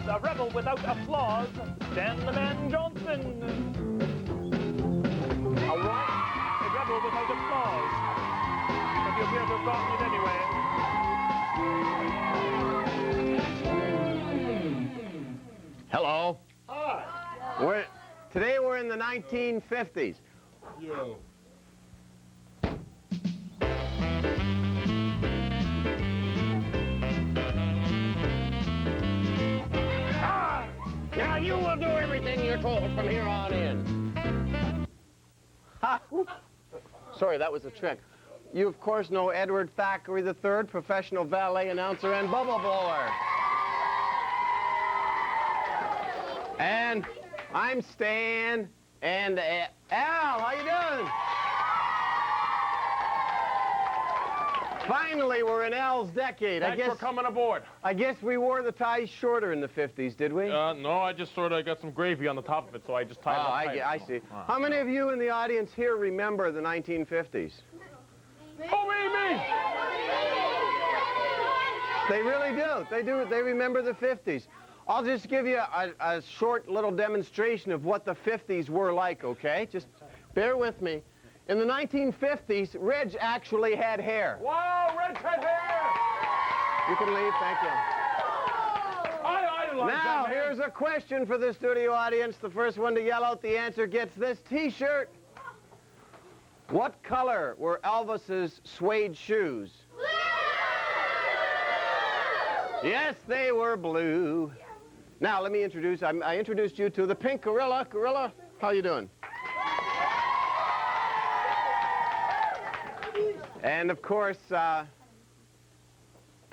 a rebel without applause, Dan the Man Johnson. A rebel without applause. But you appear to have gotten it anyway. Hello. Hi. Today we're in the 1950s. Yo. Now you will do everything you're told from here on in. Ha! Sorry, that was a trick. You, of course, know Edward Thackeray III, professional valet announcer and bubble blower. And I'm Stan, and Al, how you doing? Finally, we're in Al's decade. Thanks for coming aboard. I guess we wore the ties shorter in the 50s, did we? No, I just sort of got some gravy on the top of it, so I just tied it up tight. I see. How many of you in the audience here remember the 1950s? Oh, me! They really do. They do. They remember the 50s. I'll just give you a short little demonstration of what the 50s were like, okay? Just bear with me. In the 1950s, Reg actually had hair. Wow, Reg had hair! You can leave, thank you. I like Now, that, man. here's a question for the studio audience. The first one to yell out the answer gets this T-shirt. What color were Elvis's suede shoes? Yes, they were blue. Now, let me introduce, I introduced you to the pink gorilla. Gorilla, how you doing? And of course, but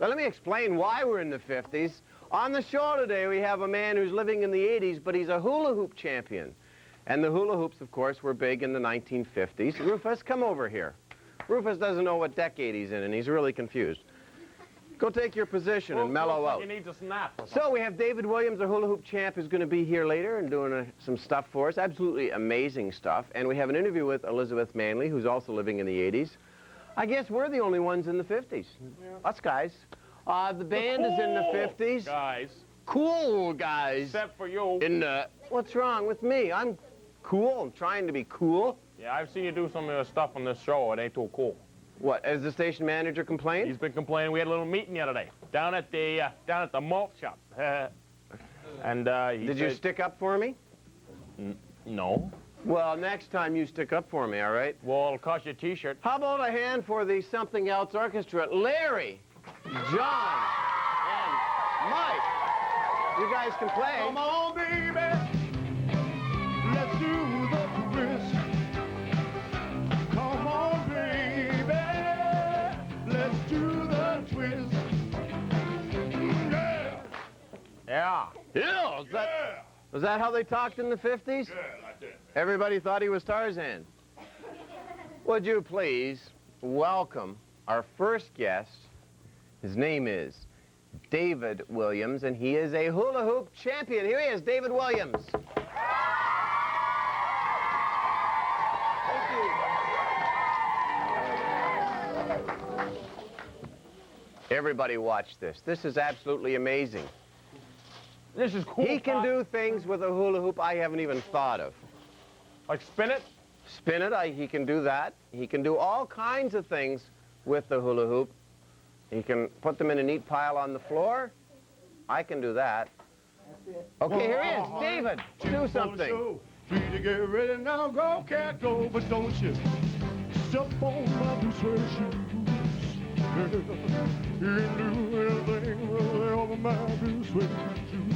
let me explain why we're in the 50s. On the show today, we have a man who's living in the 80s, but he's a hula hoop champion. And the hula hoops, of course, were big in the 1950s. Rufus, come over here. Rufus doesn't know what decade he's in, and he's really confused. Go take your position and mellow out. He needs a snap. So we have David Williams, a hula hoop champ, who's going to be here later and doing some stuff for us. Absolutely amazing stuff. And we have an interview with Elizabeth Manley, who's also living in the 80s. I guess we're the only ones in the 50s. Yeah. Us guys. The band is in the 50s. Guys. Cool guys. Except for you. What's wrong with me? I'm cool. I'm trying to be cool. Yeah, I've seen you do some stuff on this show. It ain't too cool. What, has the station manager complained? He's been complaining. We had a little meeting the other day down at the malt shop. And Did you stick up for me? No. Well, next time you stick up for me, all right? Well, it'll cost you a T-shirt. How about a hand for the Something Else Orchestra? Larry, John, and Mike. You guys can play. Come on, baby. Let's do the twist. Come on, baby. Let's do the twist. Yeah. Yeah. Yeah, was that how they talked in the 50s? Yeah, like that. Everybody thought he was Tarzan. Would you please welcome our first guest. His name is David Williams, and he is a hula hoop champion. Here he is, David Williams. Thank you. Everybody watch this. This is absolutely amazing. This is cool. He can do things with a hula hoop I haven't even thought of. Like spin it? Spin it, he can do that. He can do all kinds of things with the hula hoop. He can put them in a neat pile on the floor. I can do that. Okay, here he is. David, do something. Three to get ready now, go, cat, go, but don't you step on my blue suede shoes. You can do anything over my blue suede shoes.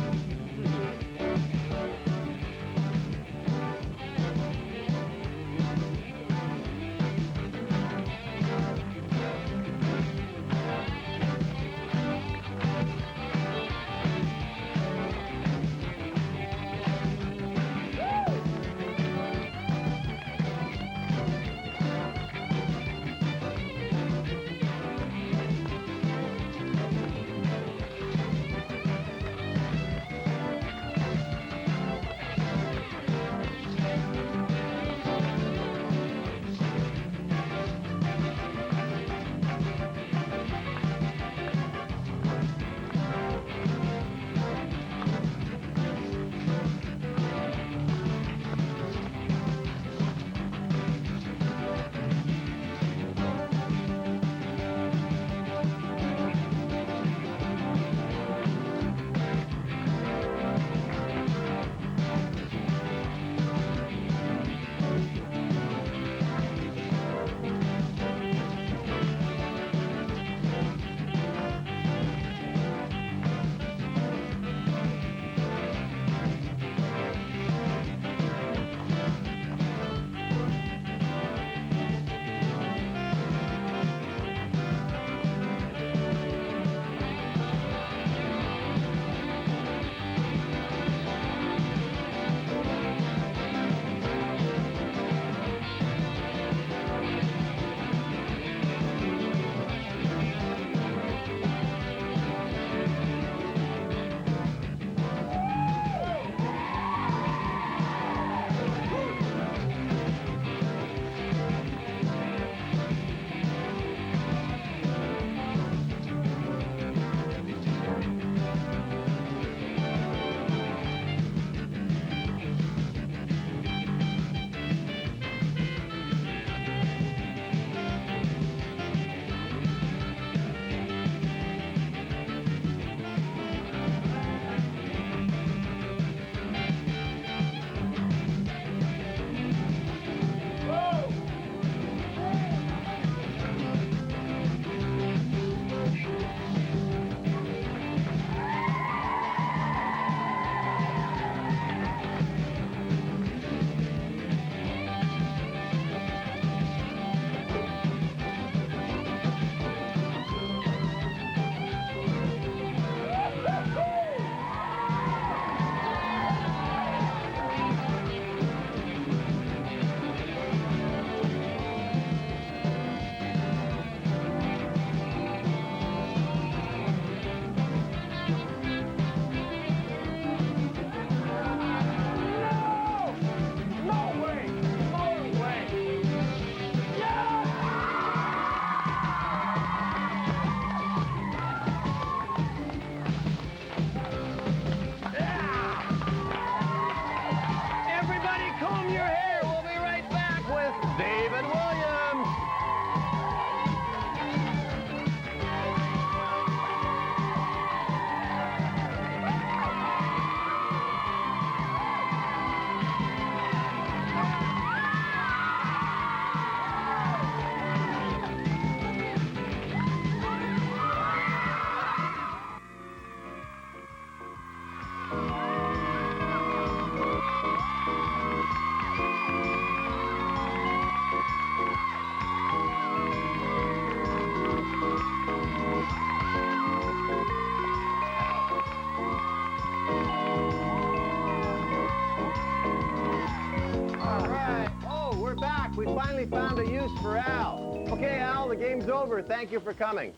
finally found a use for Al. Okay, Al, the game's over. Thank you for coming.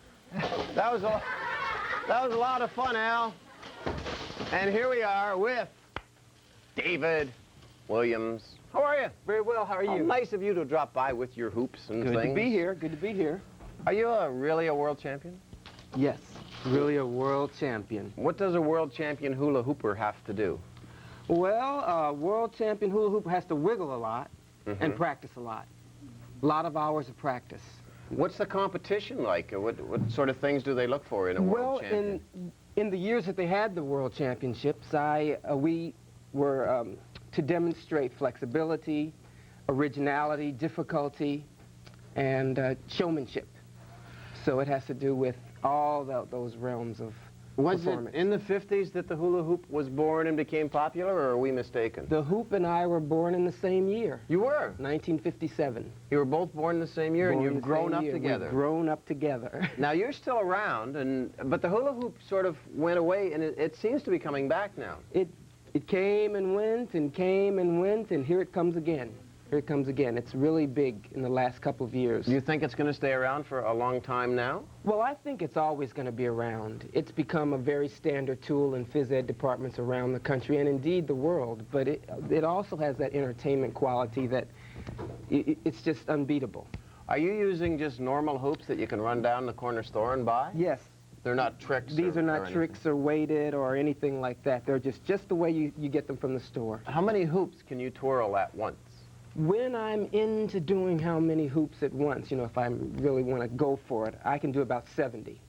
That was a lot of fun, Al. And here we are with David Williams. How are you? Very well. How are you? Oh, nice of you to drop by with your hoops and things. Good to be here. Good to be here. Are you really a world champion? Yes, really a world champion. What does a world champion hula hooper have to do? Well, a world champion hula hooper has to wiggle a lot and practice a lot. A lot of hours of practice. What's the competition like? What sort of things do they look for in a world champion? Well, in the years that they had the world championships, we were to demonstrate flexibility, originality, difficulty, and showmanship. So it has to do with all those realms of performance. Was it in the 50s that the hula hoop was born and became popular, or are we mistaken? The hoop and I were born in the same year. You were? 1957. You were both born in the same year, and you've grown up together. We've grown up together. Now, you're still around, but the hula hoop sort of went away, and it seems to be coming back now. It came and went and came and went, and here it comes again. Here it comes again. It's really big in the last couple of years. Do you think it's going to stay around for a long time now? Well, I think it's always going to be around. It's become a very standard tool in phys ed departments around the country and indeed the world. But it also has that entertainment quality that it's just unbeatable. Are you using just normal hoops that you can run down the corner store and buy? Yes. They're not tricks? These are not tricks or weighted or anything like that. They're just the way you get them from the store. How many hoops can you twirl at once? When I'm into doing how many hoops at once, you know, if I really want to go for it, I can do about 70.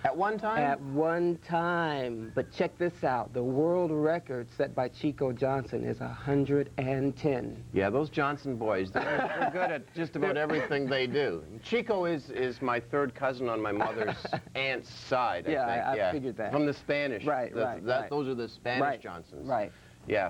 At one time? At one time. But check this out. The world record set by Chico Johnson is 110. Yeah, those Johnson boys, they're good at just about everything they do. Chico is my third cousin on my mother's aunt's side, I think. I figured that. From the Spanish. Right. Those are the Spanish Johnsons. Right. Yeah.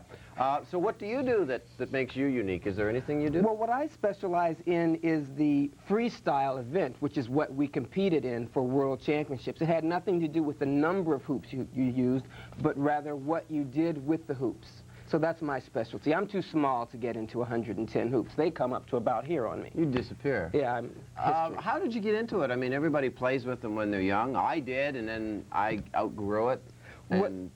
So what do you do that makes you unique? Is there anything you do? Well, what I specialize in is the freestyle event, which is what we competed in for world championships. It had nothing to do with the number of hoops you used, but rather what you did with the hoops. So that's my specialty. I'm too small to get into 110 hoops. They come up to about here on me. You disappear. Yeah, how did you get into it? I mean, everybody plays with them when they're young. I did, and then I outgrew it and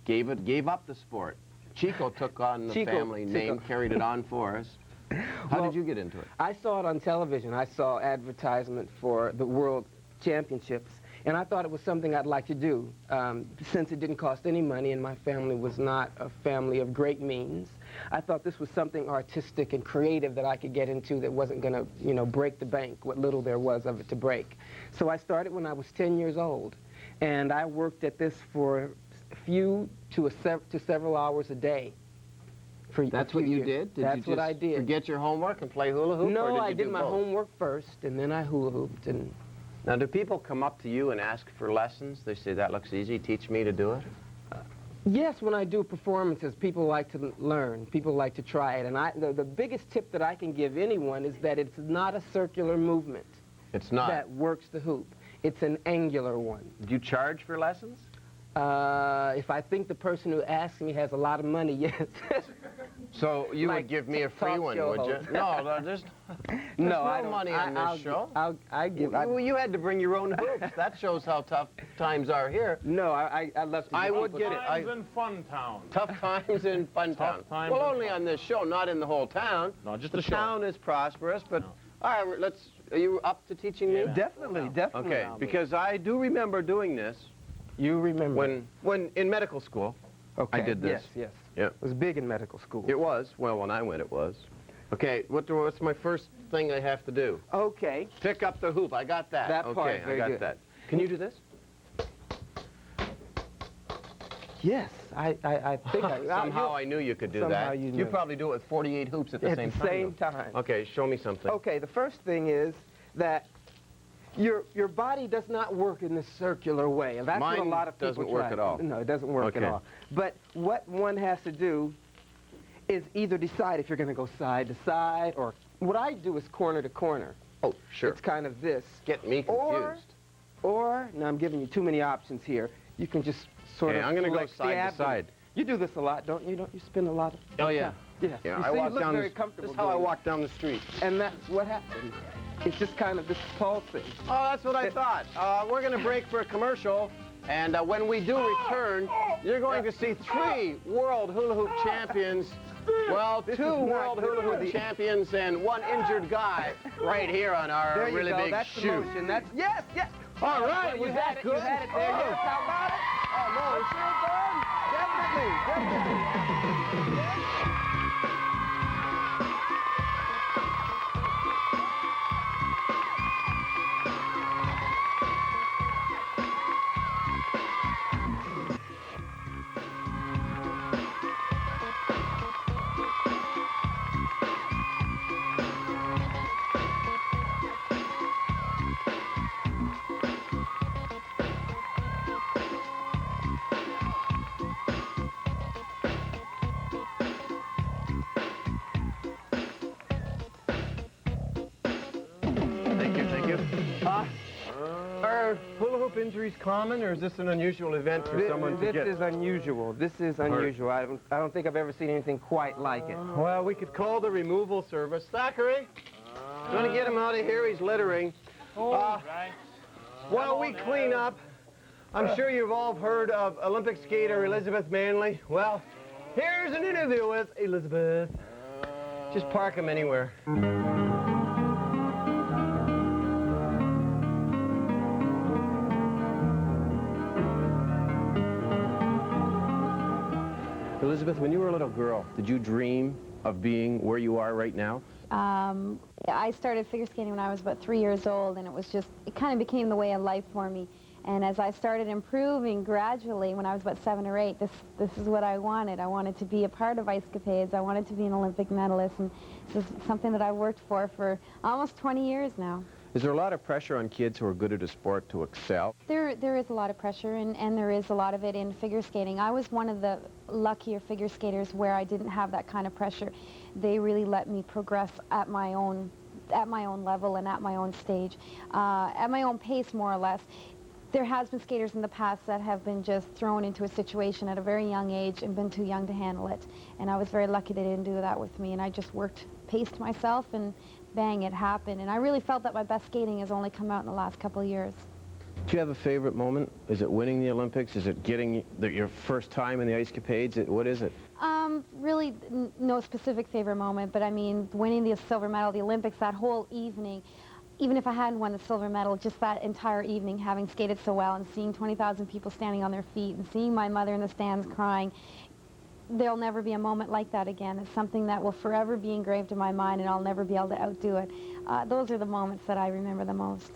gave up the sport. Chico took on the family name, carried it on for us. How did you get into it? I saw it on television. I saw advertisement for the World Championships, and I thought it was something I'd like to do. Since it didn't cost any money and my family was not a family of great means, I thought this was something artistic and creative that I could get into that wasn't going to, you know, break the bank, what little there was of it to break. So I started when I was 10 years old, and I worked at this for few to several hours a day. That's what you did? That's what I did. Forget your homework and play hula hoop? No, or I did my homework first, and then I hula hooped. And now, do people come up to you and ask for lessons? They say, that looks easy, teach me to do it? Yes, when I do performances, people like to learn. People like to try it. And the biggest tip that I can give anyone is that it's not a circular movement. It's not? That works the hoop. It's an angular one. Do you charge for lessons? If I think the person who asks me has a lot of money, yes. So you would give me a free one, would you? No, there's no money on this show. You had to bring your own hoops. That shows how tough times are here. No, I love to. I would get it. Tough times in Fun Town. Tough times in Fun Town. Well, only on this show, not in the whole town. No, just the show. The town is prosperous, but all right, are you up to teaching me? Definitely. Okay, because I do remember doing this. You remember? When in medical school, I did this. Yes. Yeah. It was big in medical school. It was. Well, when I went, it was. Okay, what's my first thing I have to do? Okay. Pick up the hoop. I got that. That part, okay, very I got good. that. Can you do this? Yes, I think Somehow I knew you could do somehow that. you You knew. probably do it with 48 hoops at the same time. At the same time. Okay, show me something. Okay, the first thing is that your body does not work in this circular way. And that's what a lot of people doesn't work try. at all. No, it doesn't work at Okay. all. But what one has to do is either decide if you're going to go side to side, or what I do is corner to corner. Oh, sure. It's kind of this. Get me confused. Or, now I'm giving you too many options here. You can just sort of I'm going to go flex the side to abdomen. side. You do this a lot, don't you? Don't you spin a lot of... Oh, yeah. Yes. You know, You I see, walk you look down very the, comfortable this is how I doing walk down the street. And that's what happened. It's just kind of this pulsing. Oh, that's what I thought. We're going to break for a commercial, and when we do return, you're going to see 3 world hula hoop champions. Well, 2 world hula hoop champions and 1 injured guy right here on our There you really go. big That's the shoot. motion. That's yes, yes. All right, Well, was you that had it, good? You had it there. Yes, how about it? Oh, no, it's still going. Definitely, definitely. Thank you. Are hula hoop injuries common, or is this an unusual event for someone to get? This is unusual. This is unusual. I don't think I've ever seen anything quite like it. Well, we could call the removal service. Thackeray, you want to get him out of here? He's littering. Right. While we clean up, I'm sure you've all heard of Olympic skater Elizabeth Manley. Well, here's an interview with Elizabeth. Just park him anywhere. Elizabeth, when you were a little girl, did you dream of being where you are right now? I started figure skating when I was about 3 years old, and it kind of became the way of life for me. And as I started improving gradually when I was about 7 or 8, this is what I wanted. I wanted to be a part of Ice Capades. I wanted to be an Olympic medalist, and this is something that I've worked for almost 20 years now. Is there a lot of pressure on kids who are good at a sport to excel? There is a lot of pressure, and there is a lot of it in figure skating. I was one of the luckier figure skaters where I didn't have that kind of pressure. They really let me progress at my own level and at my own stage, at my own pace, more or less. There has been skaters in the past that have been just thrown into a situation at a very young age and been too young to handle it. And I was very lucky they didn't do that with me, and I just paced myself, and bang, it happened. And I really felt that my best skating has only come out in the last couple of years. Do you have a favorite moment? Is it winning the Olympics? Is it getting your first time in the Ice Capades? What is it? Really, no specific favorite moment, but I mean, winning the silver medal, the Olympics, that whole evening, even if I hadn't won the silver medal, just that entire evening, having skated so well and seeing 20,000 people standing on their feet and seeing my mother in the stands crying, there'll never be a moment like that again. It's something that will forever be engraved in my mind, and I'll never be able to outdo it. Those are the moments that I remember the most.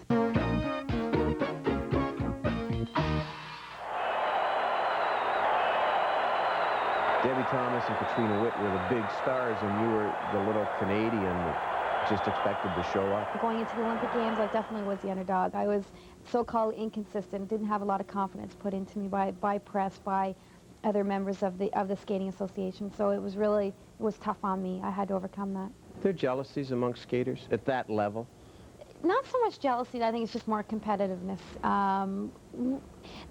Debbie Thomas and Katrina Witt were the big stars, and you were the little Canadian that just expected to show up. Going into the Olympic Games, I definitely was the underdog. I was so-called inconsistent, didn't have a lot of confidence put into me by press, by other members of the skating association. So it was tough on me. I had to overcome that. There are jealousies among skaters at that level? Not so much jealousy, I think it's just more competitiveness.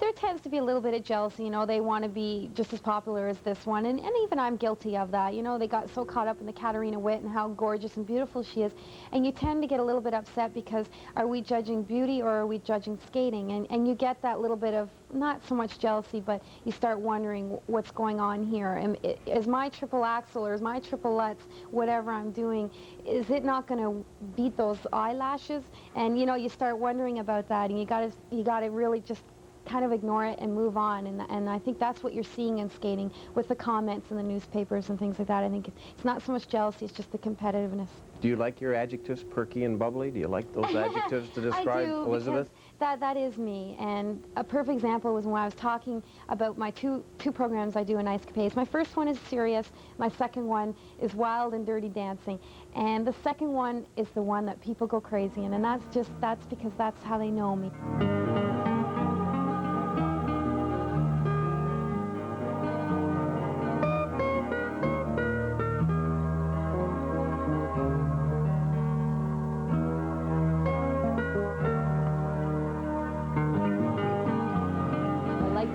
There tends to be a little bit of jealousy, you know, they want to be just as popular as this one, and even I'm guilty of that. You know, they got so caught up in the Katarina Witt and how gorgeous and beautiful she is, and you tend to get a little bit upset because are we judging beauty or are we judging skating? And you get that little bit of, not so much jealousy, but you start wondering what's going on here. And is my triple axel or is my triple lutz, whatever I'm doing, is it not going to beat those eyelashes? And you know, you start wondering about that, and you gotta really just kind of ignore it and move on. And I think that's what you're seeing in skating with the comments in the newspapers and things like that. I think it's not so much jealousy, it's just the competitiveness. Do you like your adjectives, perky and bubbly? Do you like those adjectives to describe I do, Elizabeth? That is me. And a perfect example was when I was talking about my two programs I do in Ice Capades. My first one is serious. My second one is wild and dirty dancing. And the second one is the one that people go crazy in. And that's because that's how they know me.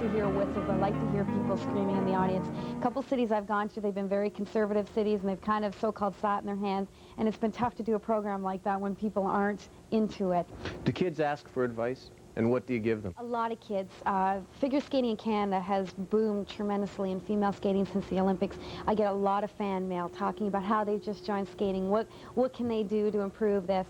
to hear whistles. I like to hear people screaming in the audience. A couple cities I've gone to, they've been very conservative cities, and they've kind of so-called sat in their hands, and it's been tough to do a program like that when people aren't into it. Do kids ask for advice? And what do you give them? A lot of kids. Figure skating in Canada has boomed tremendously in female skating since the Olympics. I get a lot of fan mail talking about how they've just joined skating. What can they do to improve this?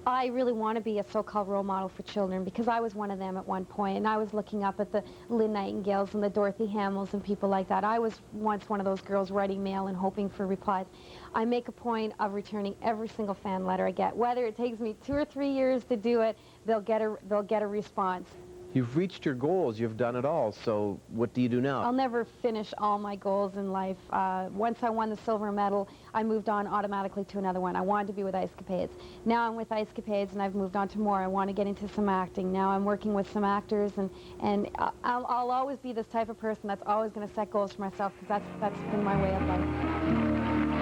I really want to be a so-called role model for children because I was one of them at one point, and I was looking up at the Lynn Nightingales and the Dorothy Hamels and people like that. I was once one of those girls writing mail and hoping for replies. I make a point of returning every single fan letter I get. Whether it takes me 2 or 3 years to do it, they'll get a response. You've reached your goals. You've done it all. So what do you do now? I'll never finish all my goals in life. Once I won the silver medal, I moved on automatically to another one. I wanted to be with Ice Capades. Now I'm with Ice Capades, and I've moved on to more. I want to get into some acting. Now I'm working with some actors, and I'll always be this type of person that's always going to set goals for myself because that's been my way of life.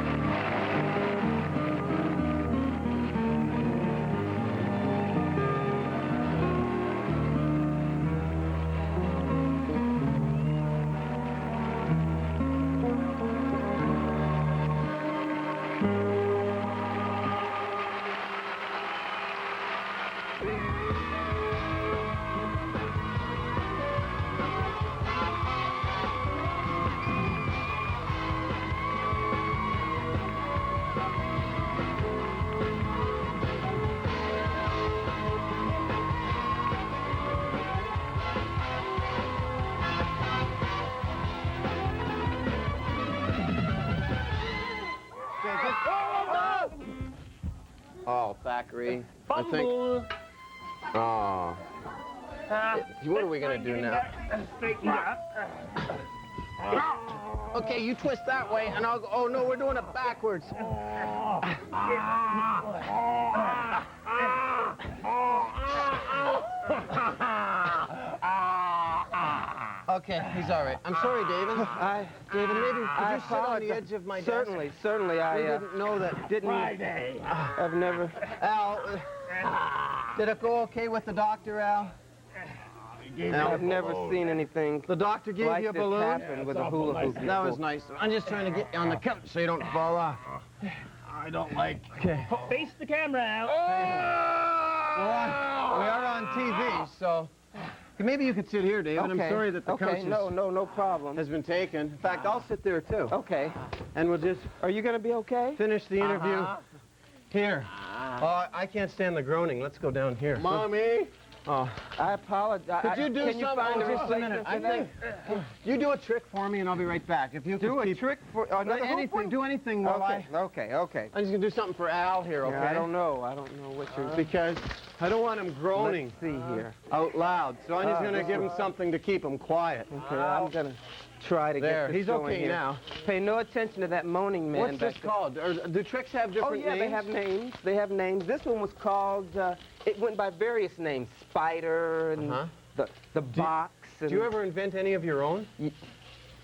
Oh, Thackeray. I think. Fumble. Oh. What are we going to do now? Straighten up. Okay, you twist that way, and I'll go. Oh, no, we're doing it backwards. Okay, he's all right. I'm sorry, David. David, maybe could you sit on the edge of my desk? Certainly. I didn't know that. Friday. I've never. Al, did it go okay with the doctor, Al? I've never seen anything The doctor gave like you a this balloon? happen with a hula hoop. That was nice. I'm just trying to get you on the couch so you don't fall off. I don't like. Okay. Face the camera out. Well, we are on TV, so maybe you could sit here, David. I'm sorry that the couch no problem. has been taken. In fact, I'll sit there too. Okay. And we'll just Are you going to be okay? finish the interview here. I can't stand the groaning. Let's go down here. Mommy. Oh. I apologize. Could you do Can you something? find a Just a minute. replacement I for that? think you do a trick for me, and I'll be right back. If you Do could a keep trick for another hoop anything. one? Do anything while Okay. I'm just gonna do something for Al here, okay? Yeah, I don't know what you're. Because I don't want him groaning Let's see here. out loud. So I'm just gonna this give him is- something to keep him quiet. Okay, I'm gonna try to There, get this he's going okay here. now. Pay no attention to that moaning man. What's this back there. called? Do tricks have different Oh yeah, names? they have names. They have names. This one was called. It went by various names. Spider and the box. And Do you ever invent any of your own?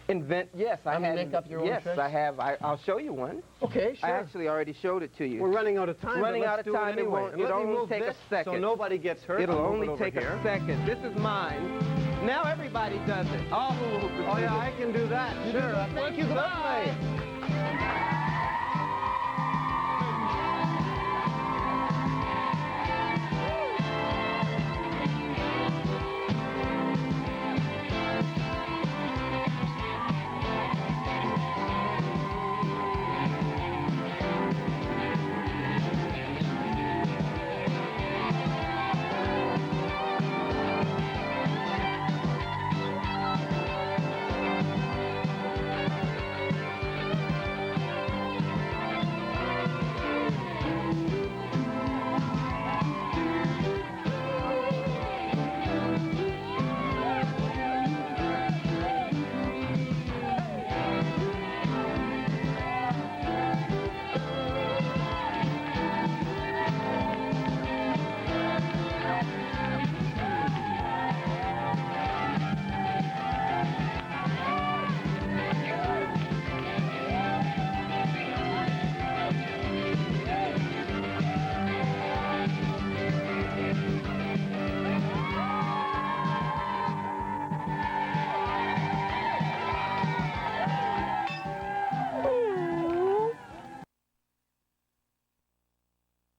invent? Yes, I had. make up your own yes, tricks? I have. I'll show you one. Okay, sure. I actually already showed it to you. We're running out of time. Running but out let's of do time, It it anyway. won't- And it'll let me only move take a this second. so nobody gets hurt. It'll I'll move only it over take here. a second. This is mine. Now everybody does it. All hula hoopers Oh do yeah, this. I can do that. Sure. Thank you. Goodbye.